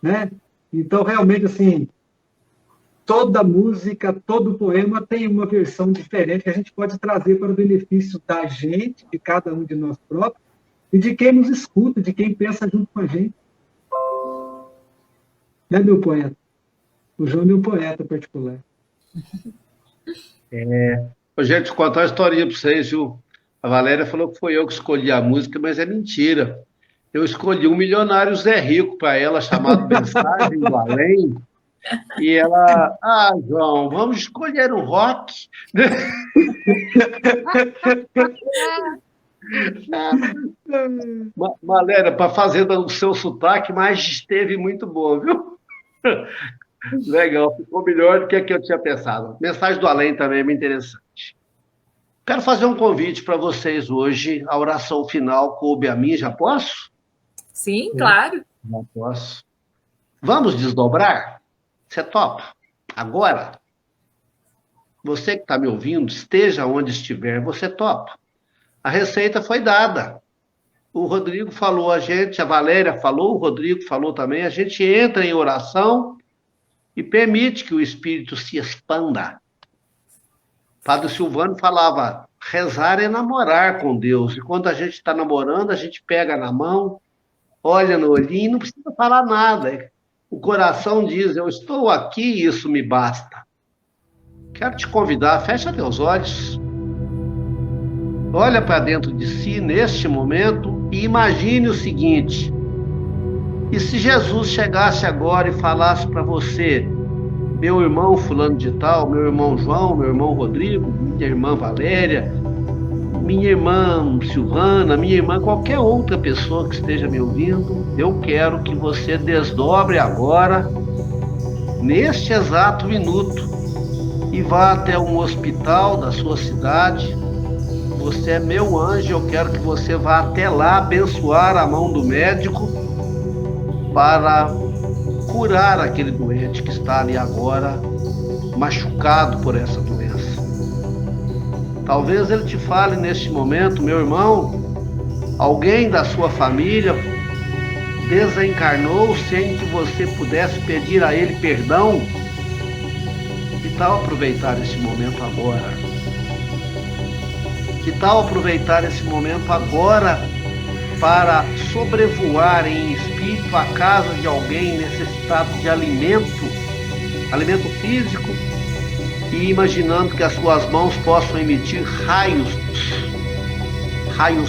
né? Então, realmente, assim, toda música, todo poema tem uma versão diferente que a gente pode trazer para o benefício da gente, de cada um de nós próprios, e de quem nos escuta, de quem pensa junto com a gente. Né, meu poeta? O João é meu poeta particular. Gente, vou contar uma historinha para vocês, viu? A Valéria falou que foi eu que escolhi a música, mas é mentira. Eu escolhi um milionário Zé Rico para ela, chamado Mensagem do Além. E ela, João, vamos escolher um rock. Valéria, para fazer o seu sotaque, mas esteve muito bom, viu? Legal, ficou melhor do que eu tinha pensado. Mensagem do Além também é muito interessante. Quero fazer um convite para vocês hoje. A oração final coube a mim, já posso? Sim, claro. Já posso. Vamos desdobrar? Você topa? Agora? Você que está me ouvindo, esteja onde estiver, você topa. A receita foi dada. O Rodrigo falou a gente, a Valéria falou, o Rodrigo falou também. A gente entra em oração e permite que o Espírito se expanda. Padre Silvano falava, rezar é namorar com Deus. E quando a gente está namorando, a gente pega na mão, olha no olhinho, não precisa falar nada. O coração diz, eu estou aqui e isso me basta. Quero te convidar, fecha teus olhos. Olha para dentro de si neste momento e imagine o seguinte. E se Jesus chegasse agora e falasse para você, meu irmão fulano de tal, meu irmão João, meu irmão Rodrigo, minha irmã Valéria, minha irmã Silvana, minha irmã, qualquer outra pessoa que esteja me ouvindo, eu quero que você desdobre agora, neste exato minuto, e vá até um hospital da sua cidade. Você é meu anjo, eu quero que você vá até lá abençoar a mão do médico para curar aquele doente que está ali agora, machucado por essa doença. Talvez ele te fale neste momento, meu irmão, alguém da sua família desencarnou sem que você pudesse pedir a ele perdão. Que tal aproveitar esse momento agora? Que tal aproveitar esse momento agora para sobrevoar em espírito a casa de alguém necessitado de alimento físico, e imaginando que as suas mãos possam emitir raios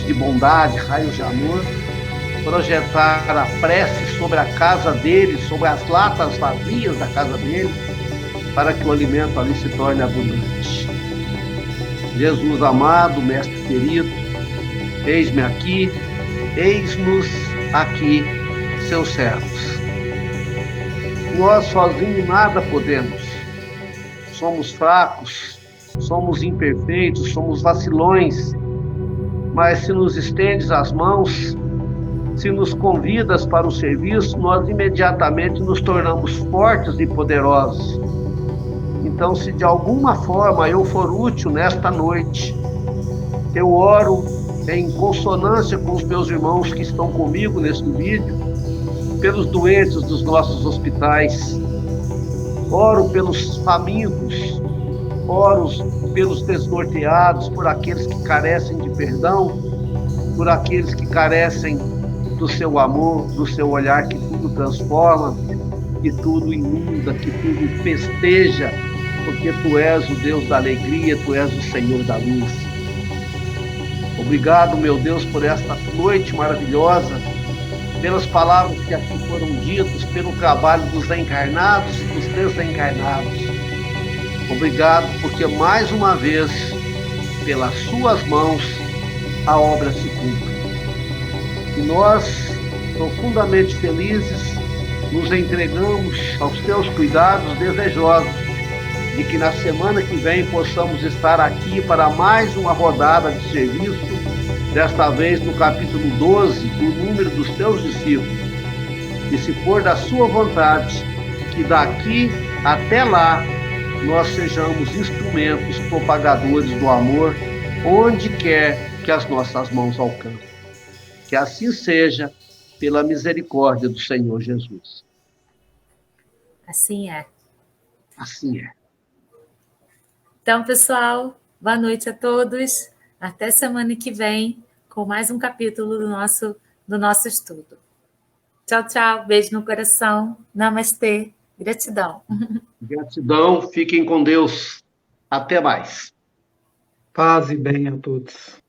de bondade, raios de amor, projetar a prece sobre a casa dele, sobre as latas vazias da casa dele, para que o alimento ali se torne abundante. Jesus amado, mestre querido, eis-me aqui, eis-nos aqui, seus servos. Nós sozinhos nada podemos. Somos fracos, somos imperfeitos, somos vacilões. Mas se nos estendes as mãos, se nos convidas para o serviço, nós imediatamente nos tornamos fortes e poderosos. Então, se de alguma forma eu for útil nesta noite, eu oro em consonância com os meus irmãos que estão comigo neste vídeo, pelos doentes dos nossos hospitais, oro pelos famintos, oro pelos desnorteados, por aqueles que carecem de perdão, por aqueles que carecem do seu amor, do seu olhar que tudo transforma, que tudo inunda, que tudo festeja, porque Tu és o Deus da alegria, Tu és o Senhor da luz. Obrigado, meu Deus, por esta noite maravilhosa, pelas palavras que aqui foram ditas, pelo trabalho dos encarnados e dos desencarnados. Obrigado, porque mais uma vez, pelas Suas mãos, a obra se cumpre. E nós, profundamente felizes, nos entregamos aos Teus cuidados, desejosos de que na semana que vem possamos estar aqui para mais uma rodada de serviço, desta vez no capítulo 12, do número dos Teus discípulos. E se for da Sua vontade, que daqui até lá nós sejamos instrumentos propagadores do amor, onde quer que as nossas mãos alcancem. Que assim seja, pela misericórdia do Senhor Jesus. Assim é. Assim é. Então, pessoal, boa noite a todos. Até semana que vem com mais um capítulo do nosso estudo. Tchau, tchau. Beijo no coração. Namastê. Gratidão. Gratidão. Fiquem com Deus. Até mais. Paz e bem a todos.